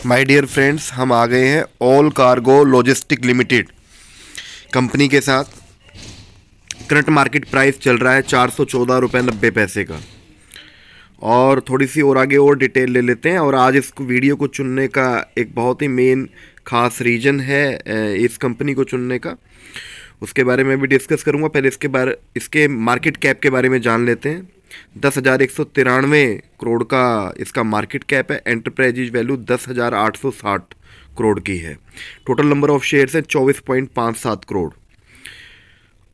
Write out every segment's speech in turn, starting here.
My dear friends, हम आ गए हैं all cargo logistic limited company के साथ। करंट मार्केट प्राइस चल रहा है 414 रुपये 90 पैसे का। और थोड़ी सी और आगे और डिटेल ले लेते हैं। और आज इस वीडियो को चुनने का एक बहुत ही मेन खास रीज़न है इस कंपनी को चुनने का, उसके बारे में भी डिस्कस करूंगा। पहले इसके मार्केट कैप के बारे में जान लेते हैं। 10,193 करोड़ का इसका मार्केट कैप है। एंटरप्राइजेज वैल्यू 10,860 करोड़ की है। टोटल नंबर ऑफ शेयर्स है 24.57 करोड़।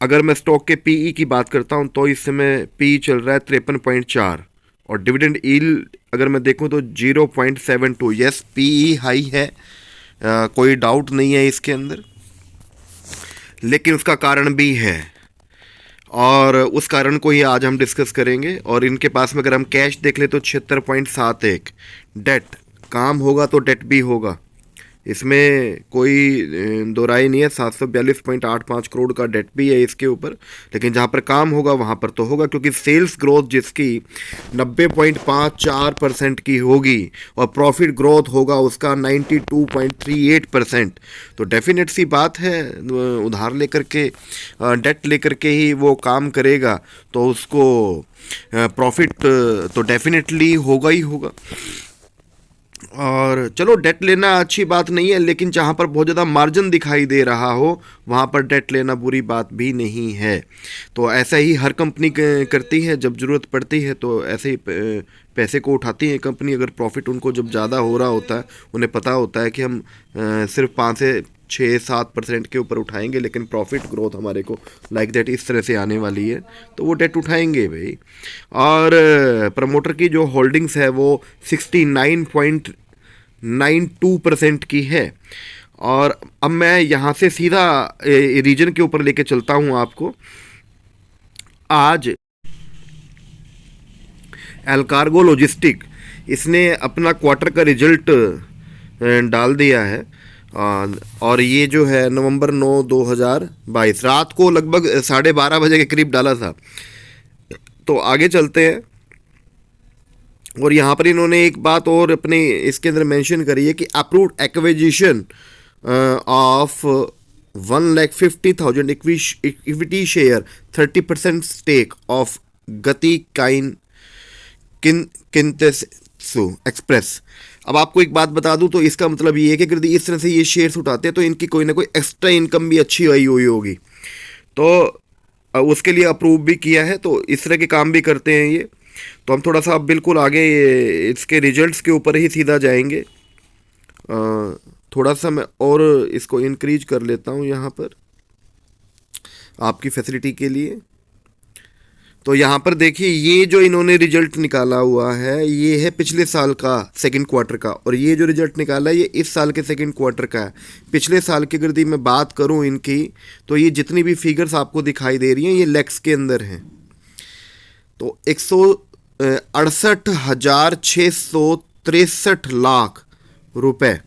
अगर मैं स्टॉक के पीई की बात करता हूं तो इस समय पीई चल रहा है 53.4 और डिविडेंड यील्ड अगर मैं देखूं तो 0.72। यस, पीई हाई है, कोई डाउट नहीं है इसके अंदर, लेकिन उसका कारण भी है और उस कारण को ही आज हम डिस्कस करेंगे। और इनके पास में अगर हम कैश देख ले तो 76.71। डेट काम होगा तो डेट भी होगा, इसमें कोई दो राय नहीं है। 742.85 करोड़ का डेट भी है इसके ऊपर, लेकिन जहाँ पर काम होगा वहाँ पर तो होगा, क्योंकि सेल्स ग्रोथ जिसकी 90.54% की होगी और प्रॉफिट ग्रोथ होगा उसका 92.38%। तो डेफिनेट सी बात है, उधार लेकर के डेट लेकर के ही वो काम करेगा तो उसको प्रॉफिट तो डेफिनेटली होगा ही होगा। और चलो, डेट लेना अच्छी बात नहीं है, लेकिन जहाँ पर बहुत ज़्यादा मार्जिन दिखाई दे रहा हो वहाँ पर डेट लेना बुरी बात भी नहीं है। तो ऐसा ही हर कंपनी करती है, जब ज़रूरत पड़ती है तो ऐसे ही पैसे को उठाती है कंपनी। अगर प्रॉफिट उनको जब ज़्यादा हो रहा होता है, उन्हें पता होता है कि हम सिर्फ 5 से 6-7% के ऊपर उठाएंगे, लेकिन प्रॉफिट ग्रोथ हमारे को लाइक दैट इस तरह से आने वाली है, तो वो डेट उठाएंगे भाई। और प्रमोटर की जो होल्डिंग्स है वो 69.92% की है। और अब मैं यहाँ से सीधा रीजन के ऊपर लेके चलता हूँ आपको। आज एलकार्गो लॉजिस्टिक इसने अपना क्वार्टर का रिजल्ट डाल दिया है। और ये जो है नवंबर 9 2022 रात को लगभग 12:30 बजे के करीब डाला था। तो आगे चलते हैं। और यहाँ पर इन्होंने एक बात और अपने इसके अंदर मेंशन करी है कि approved acquisition of 1,50,000 equity share 30% stake of Gati काइन किंतेसु एक्सप्रेस। अब आपको एक बात बता दूं तो इसका मतलब ये है कि अगर इस तरह से ये शेयर्स उठाते हैं तो इनकी कोई ना कोई एक्स्ट्रा इनकम भी अच्छी आई हुई होगी, तो उसके लिए अप्रूव भी किया है। तो इस तरह के काम भी करते हैं ये। तो हम थोड़ा सा अब बिल्कुल आगे इसके रिजल्ट्स के ऊपर ही सीधा जाएंगे। थोड़ा सा मैं और इसको इंक्रीज कर लेता हूँ यहाँ पर आपकी फैसिलिटी के लिए। तो यहाँ पर देखिए, ये जो इन्होंने रिजल्ट निकाला हुआ है ये है पिछले साल का सेकंड क्वार्टर का, और ये जो रिजल्ट निकाला है ये इस साल के सेकंड क्वार्टर का है। पिछले साल की अगर मैं बात करूँ इनकी, तो ये जितनी भी फिगर्स आपको दिखाई दे रही हैं ये लैक्स के अंदर हैं। तो 168,663 लाख रुपए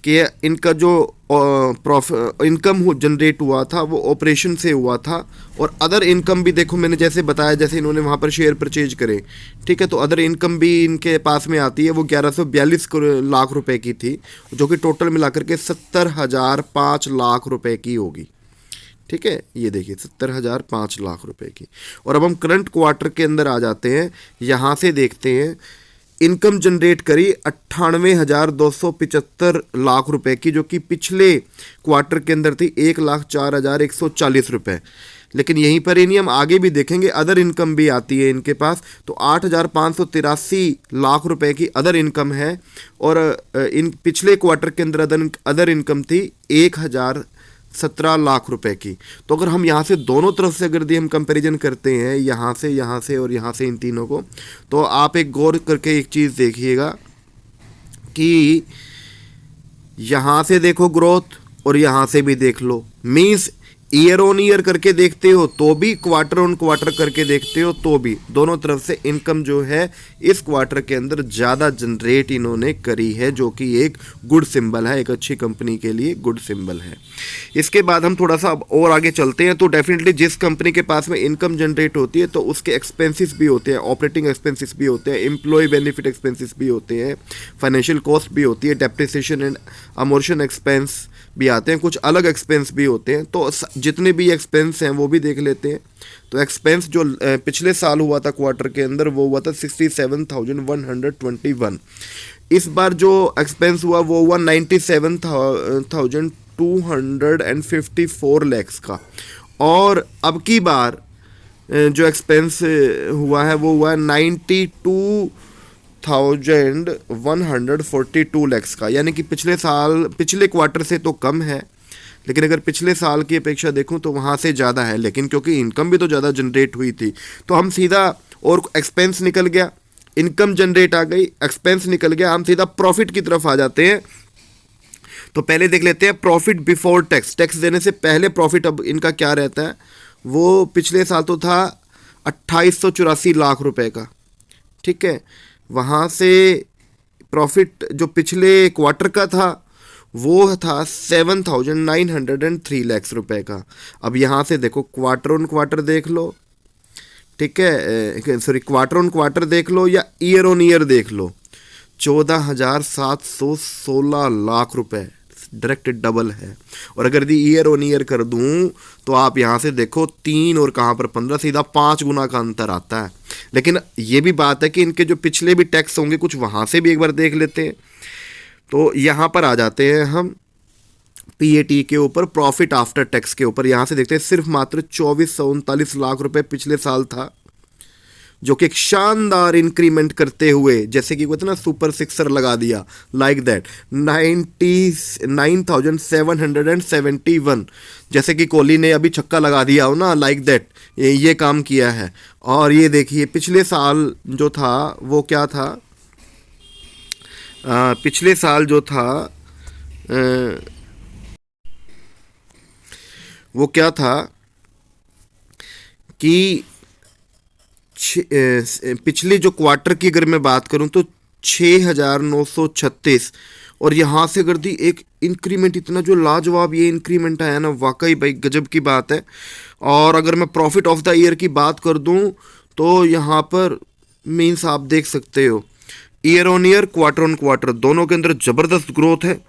कि इनका जो इनकम जनरेट हुआ था वो ऑपरेशन से हुआ था। और अदर इनकम भी देखो, मैंने जैसे बताया, जैसे इन्होंने वहाँ पर शेयर परचेज करे, ठीक है, तो अदर इनकम भी इनके पास में आती है। वो 1142 लाख रुपए की थी, जो कि टोटल मिलाकर के 70,005 लाख रुपए की होगी। ठीक है, ये देखिए 70,005 लाख रुपए की। और अब हम करंट क्वार्टर के अंदर आ जाते हैं। यहाँ से देखते हैं इनकम जनरेट करी 98,275 लाख रुपए की, जो कि पिछले क्वार्टर के अंदर थी 1,04,140 रुपए। लेकिन यहीं पर ही नहीं, हम आगे भी देखेंगे अदर इनकम भी आती है इनके पास। तो 8,583 लाख रुपए की अदर इनकम है। और इन पिछले क्वार्टर के अंदर अदर इनकम थी 1,017 लाख रुपए की। तो अगर हम यहाँ से दोनों तरफ से अगर हम कंपैरिजन करते हैं, यहाँ से और यहाँ से, इन तीनों को, तो आप एक गौर करके एक चीज़ देखिएगा कि यहाँ से देखो ग्रोथ और यहाँ से भी देख लो। मीन्स ईयर ऑन ईयर करके देखते हो तो भी, क्वार्टर ऑन क्वार्टर करके देखते हो तो भी, दोनों तरफ से इनकम जो है इस क्वार्टर के अंदर ज़्यादा जनरेट इन्होंने करी है, जो कि एक गुड सिंबल है, एक अच्छी कंपनी के लिए गुड सिंबल है। इसके बाद हम थोड़ा सा अब और आगे चलते हैं। तो डेफिनेटली जिस कंपनी के पास में इनकम जनरेट होती है तो उसके एक्सपेंसेस भी होते हैं, ऑपरेटिंग एक्सपेंसेस भी होते हैं, एम्प्लॉय बेनिफिट एक्सपेंसेस भी होते हैं, फाइनेंशियल कॉस्ट भी होती है, डेप्रिसिएशन एंड अमोर्शन एक्सपेंस भी आते हैं, कुछ अलग एक्सपेंस भी होते हैं। तो जितने भी एक्सपेंस हैं वो भी देख लेते हैं। तो एक्सपेंस जो पिछले साल हुआ था क्वार्टर के अंदर वो हुआ था 67,121। इस बार जो एक्सपेंस हुआ वो हुआ 97,254 लैक्स का। और अब की बार जो एक्सपेंस हुआ है वो हुआ 92,142 लैक्स का, यानी कि पिछले क्वार्टर से तो कम है, लेकिन अगर पिछले साल की अपेक्षा देखूं तो वहाँ से ज़्यादा है। लेकिन क्योंकि इनकम भी तो ज़्यादा जनरेट हुई थी तो हम सीधा, और एक्सपेंस निकल गया, इनकम जनरेट आ गई, एक्सपेंस निकल गया, हम सीधा प्रॉफिट की तरफ आ जाते हैं। तो पहले देख लेते हैं प्रॉफिट बिफोर टैक्स, टैक्स देने से पहले प्रॉफिट अब इनका क्या रहता है। वो पिछले साल तो था 2884 लाख रुपए का, ठीक है। वहाँ से प्रॉफिट जो पिछले क्वार्टर का था वो था 7,903 लैक्स रुपए का। अब यहाँ से देखो क्वार्टर ऑन क्वार्टर देख लो, ठीक है, सॉरी क्वार्टर ऑन क्वार्टर देख लो या ईयर ऑन ईयर देख लो, 14,716 लाख रुपए डायरेक्ट डबल है। और अगर दी ईयर ऑन ईयर कर दूं तो आप यहाँ से देखो 3 और कहाँ पर 15, सीधा 5 गुना का अंतर आता है। लेकिन ये भी बात है कि इनके जो पिछले भी टैक्स होंगे कुछ वहाँ से भी एक बार देख लेते हैं। तो यहाँ पर आ जाते हैं हम पीएटी के ऊपर, प्रॉफिट आफ्टर टैक्स के ऊपर। यहाँ से देखते हैं सिर्फ मात्र 2439 लाख रुपए पिछले साल था, जो कि एक शानदार इंक्रीमेंट करते हुए, जैसे कि कहते ना सुपर सिक्सर लगा दिया, लाइक दैट 99,771, जैसे कि कोहली ने अभी छक्का लगा दिया हो ना, लाइक दैट ये काम किया है। और ये देखिए पिछले साल जो था वो क्या था, पिछले साल जो था वो क्या था कि पिछले जो क्वार्टर की अगर मैं बात करूं तो 6,936, और यहाँ से अगर दी एक इंक्रीमेंट, इतना जो लाजवाब ये इंक्रीमेंट आया ना, वाकई भाई गजब की बात है। और अगर मैं प्रॉफिट ऑफ द ईयर की बात कर दूं तो यहाँ पर मीन्स आप देख सकते हो year on year, quarter on quarter दोनों के अंदर ज़बरदस्त ग्रोथ है।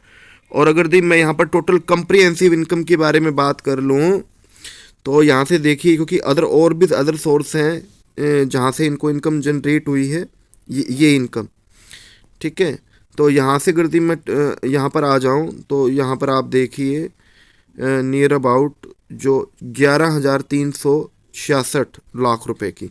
और अगर दी मैं यहाँ पर टोटल कंप्रिहेंसिव इनकम के बारे में बात कर लूँ तो यहाँ से देखिए, क्योंकि और भी अदर सोर्स हैं जहाँ से इनको इनकम जनरेट हुई है, ये इनकम, ठीक है। तो यहाँ से अगर दी मैं यहाँ पर आ जाऊँ तो यहाँ पर आप देखिए नियर अबाउट जो 11,366 लाख रुपए की,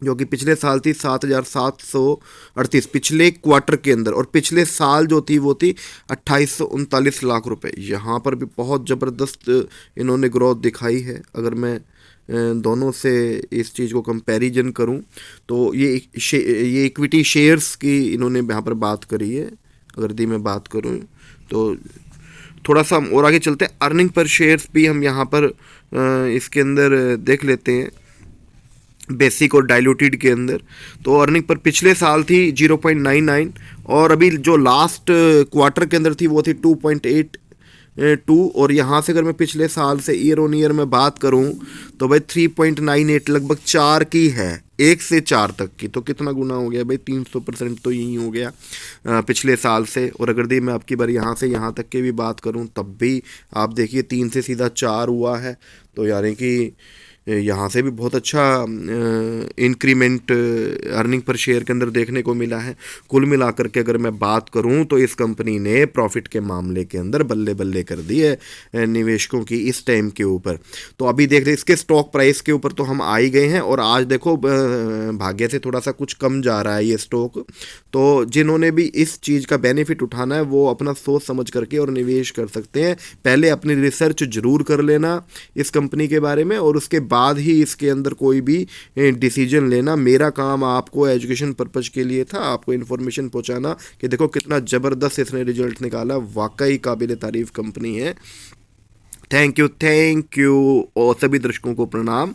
जो कि पिछले साल थी 7,738 पिछले क्वार्टर के अंदर, और पिछले साल जो थी वो थी 2,839 लाख रुपए। यहाँ पर भी बहुत ज़बरदस्त इन्होंने ग्रोथ दिखाई है। अगर मैं दोनों से इस चीज़ को कंपैरिजन करूं तो ये इक्विटी शेयर्स की इन्होंने यहाँ पर बात करी है। अगर दी मैं बात करूं तो थोड़ा सा हम और आगे चलते हैं, अर्निंग पर शेयर्स भी हम यहाँ पर इसके अंदर देख लेते हैं, बेसिक और डाइल्यूटेड के अंदर। तो अर्निंग पर पिछले साल थी 0.99, और अभी जो लास्ट क्वार्टर के अंदर थी वो थी 2.82। और यहाँ से अगर मैं पिछले साल से ईयर ऑन ईयर में बात करूँ तो भाई 3.98, लगभग 4 की है, 1 से 4 तक की। तो कितना गुना हो गया भाई, 300% तो यही हो गया पिछले साल से। और अगर दी मैं आपकी बार यहाँ से यहाँ तक की भी बात करूँ तब भी आप देखिए 3 से सीधा 4 हुआ है। तो यानी कि यहाँ से भी बहुत अच्छा इंक्रीमेंट अर्निंग पर शेयर के अंदर देखने को मिला है। कुल मिलाकर के अगर मैं बात करूँ तो इस कंपनी ने प्रॉफिट के मामले के अंदर बल्ले बल्ले कर दी है निवेशकों की इस टाइम के ऊपर। तो अभी देख रहे इसके स्टॉक प्राइस के ऊपर तो हम आ ही गए हैं, और आज देखो भाग्य से थोड़ा सा कुछ कम जा रहा है ये स्टॉक। तो जिन्होंने भी इस चीज़ का बेनिफिट उठाना है वो अपना सोच समझ करके और निवेश कर सकते हैं। पहले अपनी रिसर्च जरूर कर लेना इस कंपनी के बारे में, और उसके बाद ही इसके अंदर कोई भी डिसीजन लेना। मेरा काम आपको एजुकेशन पर्पज़ के लिए था, आपको इन्फॉर्मेशन पहुंचाना कि देखो कितना ज़बरदस्त इसने रिजल्ट निकाला, वाकई काबिल तारीफ़ कंपनी है। थैंक यू और सभी दर्शकों को प्रणाम।